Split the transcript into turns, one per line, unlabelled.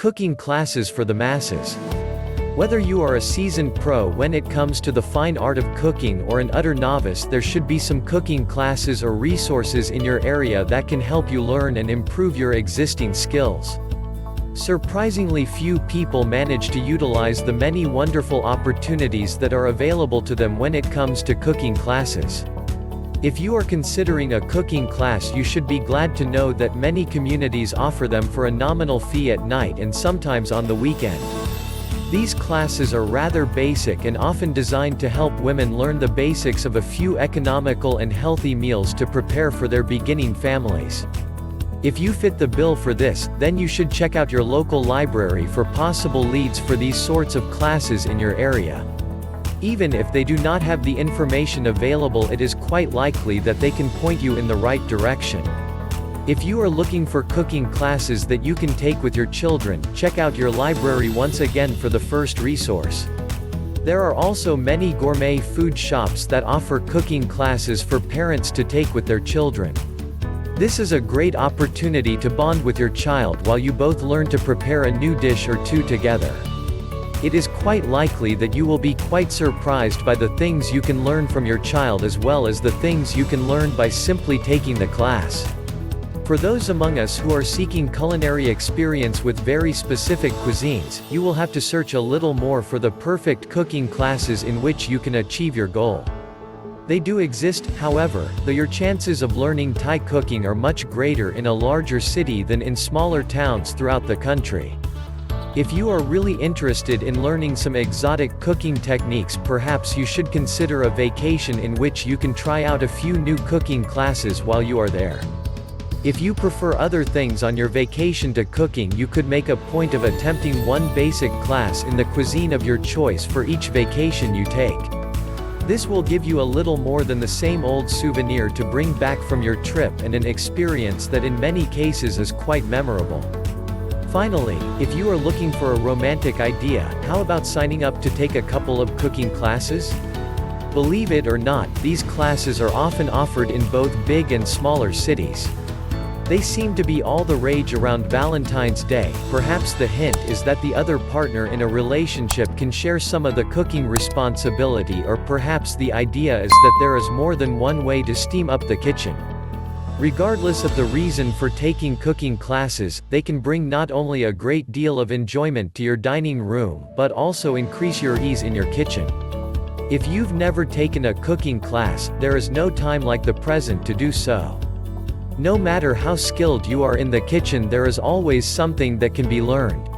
Cooking classes for the masses. Whether you are a seasoned pro when it comes to the fine art of cooking or an utter novice, there should be some cooking classes or resources in your area that can help you learn and improve your existing skills. Surprisingly few people manage to utilize the many wonderful opportunities that are available to them when it comes to cooking classes. If you are considering a cooking class, you should be glad to know that many communities offer them for a nominal fee at night and sometimes on the weekend. These classes are rather basic and often designed to help women learn the basics of a few economical and healthy meals to prepare for their beginning families. If you fit the bill for this, then you should check out your local library for possible leads for these sorts of classes in your area. Even if they do not have the information available, it is quite likely that they can point you in the right direction. If you are looking for cooking classes that you can take with your children, check out your library once again for the first resource. There are also many gourmet food shops that offer cooking classes for parents to take with their children. This is a great opportunity to bond with your child while you both learn to prepare a new dish or two together. It is quite likely that you will be quite surprised by the things you can learn from your child as well as the things you can learn by simply taking the class. For those among us who are seeking culinary experience with very specific cuisines, you will have to search a little more for the perfect cooking classes in which you can achieve your goal. They do exist, however, though your chances of learning Thai cooking are much greater in a larger city than in smaller towns throughout the country. If you are really interested in learning some exotic cooking techniques, perhaps you should consider a vacation in which you can try out a few new cooking classes while you are there. If you prefer other things on your vacation to cooking, you could make a point of attempting one basic class in the cuisine of your choice for each vacation you take. This will give you a little more than the same old souvenir to bring back from your trip and an experience that in many cases is quite memorable. Finally, if you are looking for a romantic idea, how about signing up to take a couple of cooking classes? Believe it or not, these classes are often offered in both big and smaller cities. They seem to be all the rage around Valentine's Day. Perhaps the hint is that the other partner in a relationship can share some of the cooking responsibility, or perhaps the idea is that there is more than one way to steam up the kitchen. Regardless of the reason for taking cooking classes, they can bring not only a great deal of enjoyment to your dining room, but also increase your ease in your kitchen. If you've never taken a cooking class, there is no time like the present to do so. No matter how skilled you are in the kitchen, there is always something that can be learned.